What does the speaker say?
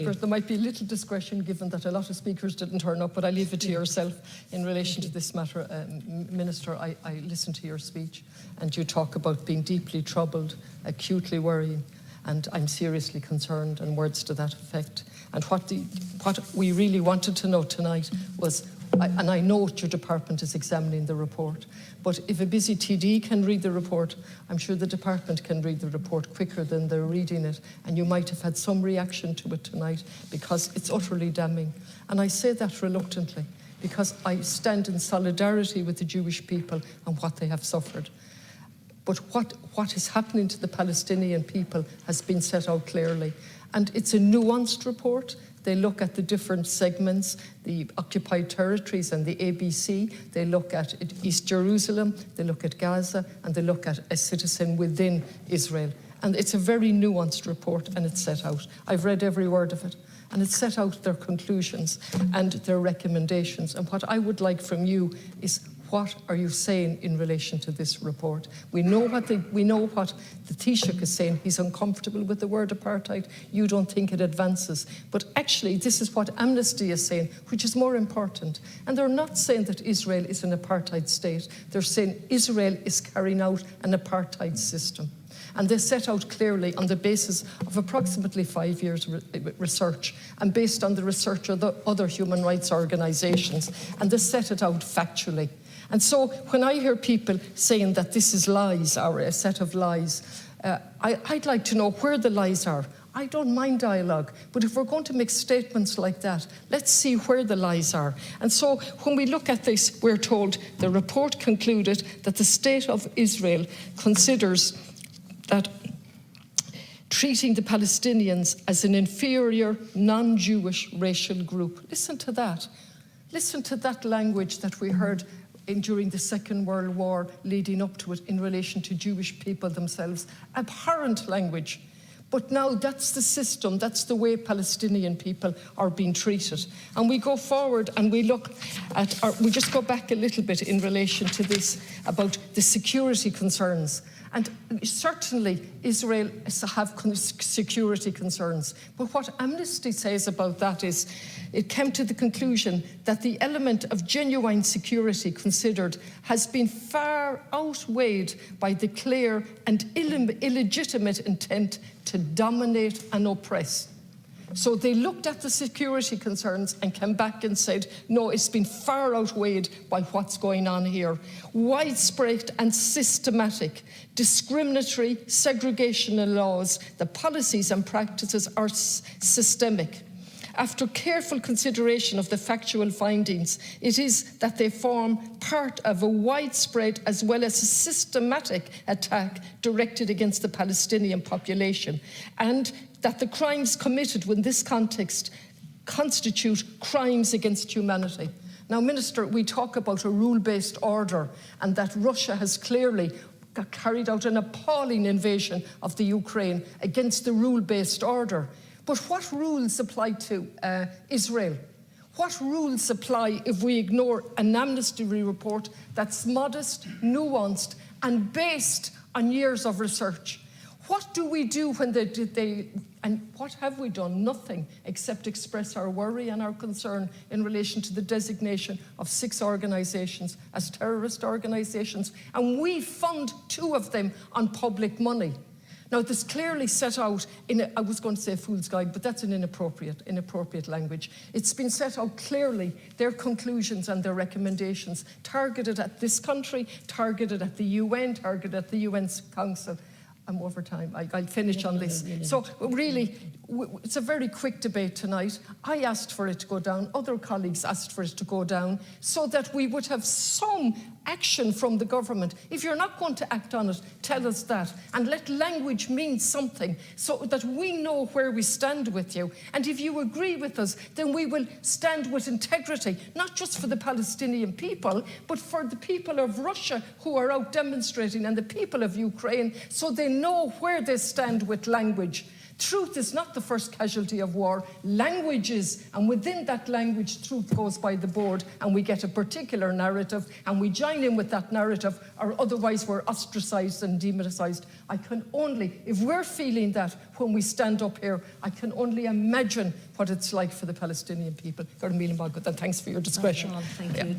speakers, there might be a little discretion given that a lot of speakers didn't turn up, but I leave it to yourself in relation to this matter. Minister, I listened to your speech and you talk about being deeply troubled, acutely worrying, and I'm seriously concerned, and words to that effect. And what we really wanted to know tonight was, and I know your department is examining the report, but if a busy TD can read the report, I'm sure the department can read the report quicker than they're reading it, and you might have had some reaction to it tonight because it's utterly damning. And I say that reluctantly because I stand in solidarity with the Jewish people and what they have suffered. But what is happening to the Palestinian people has been set out clearly. And it's a nuanced report. They look at the different segments, the occupied territories and the ABC. They look at East Jerusalem, they look at Gaza, and they look at a citizen within Israel. And it's a very nuanced report, and it's set out. I've read every word of it. And it's set out their conclusions and their recommendations. And what I would like from you is, what are you saying in relation to this report? We know what the Taoiseach is saying. He's uncomfortable with the word apartheid. You don't think it advances. But actually, this is what Amnesty is saying, which is more important. And they're not saying that Israel is an apartheid state. They're saying Israel is carrying out an apartheid system. And they set out clearly on the basis of approximately 5 years research and based on the research of the other human rights organisations. And they set it out factually. And so when I hear people saying that this is lies or a set of lies, I'd like to know where the lies are. I don't mind dialogue, but if we're going to make statements like that, let's see where the lies are. And so when we look at this, we're told the report concluded that the state of Israel considers that treating the Palestinians as an inferior, non-Jewish racial group. Listen to that. Listen to that language that we heard during the Second World War leading up to it in relation to Jewish people themselves. Abhorrent language. But now that's the system, that's the way Palestinian people are being treated. And we go forward and we look at, we just go back a little bit in relation to this about the security concerns. And certainly Israel have security concerns. But what Amnesty says about that is it came to the conclusion that the element of genuine security considered has been far outweighed by the clear and illegitimate intent to dominate and oppress. So they looked at the security concerns and came back and said, no, it's been far outweighed by what's going on here. Widespread and systematic discriminatory segregational laws, the policies and practices are systemic. After careful consideration of the factual findings, it is that they form part of a widespread as well as a systematic attack directed against the Palestinian population, and that the crimes committed in this context constitute crimes against humanity. Now, Minister, we talk about a rule-based order and that Russia has clearly carried out an appalling invasion of the Ukraine against the rule-based order. But what rules apply to Israel? What rules apply if we ignore an Amnesty report that's modest, nuanced, and based on years of research? What do we do when and what have we done? Nothing except express our worry and our concern in relation to the designation of 6 organisations as terrorist organisations, and we fund 2 of them on public money. Now, this clearly set out in I was going to say a fool's guide, but that's an inappropriate language. It's been set out clearly, their conclusions and their recommendations, targeted at this country, targeted at the UN, targeted at the UN's Council. I'm over time. I'll finish on this. So really, it's a very quick debate tonight. I asked for it to go down. Other colleagues asked for it to go down so that we would have some action from the government. If you're not going to act on it, tell us that. And let language mean something so that we know where we stand with you. And if you agree with us, then we will stand with integrity, not just for the Palestinian people, but for the people of Russia who are out demonstrating and the people of Ukraine, so they know where they stand with language. Truth is not the first casualty of war. Language is, and within that language, truth goes by the board, and we get a particular narrative, and we join in with that narrative, or otherwise we're ostracised and demonised. I can only, if we're feeling that when we stand up here, I can only imagine what it's like for the Palestinian people. And thanks for your discretion. Thank you.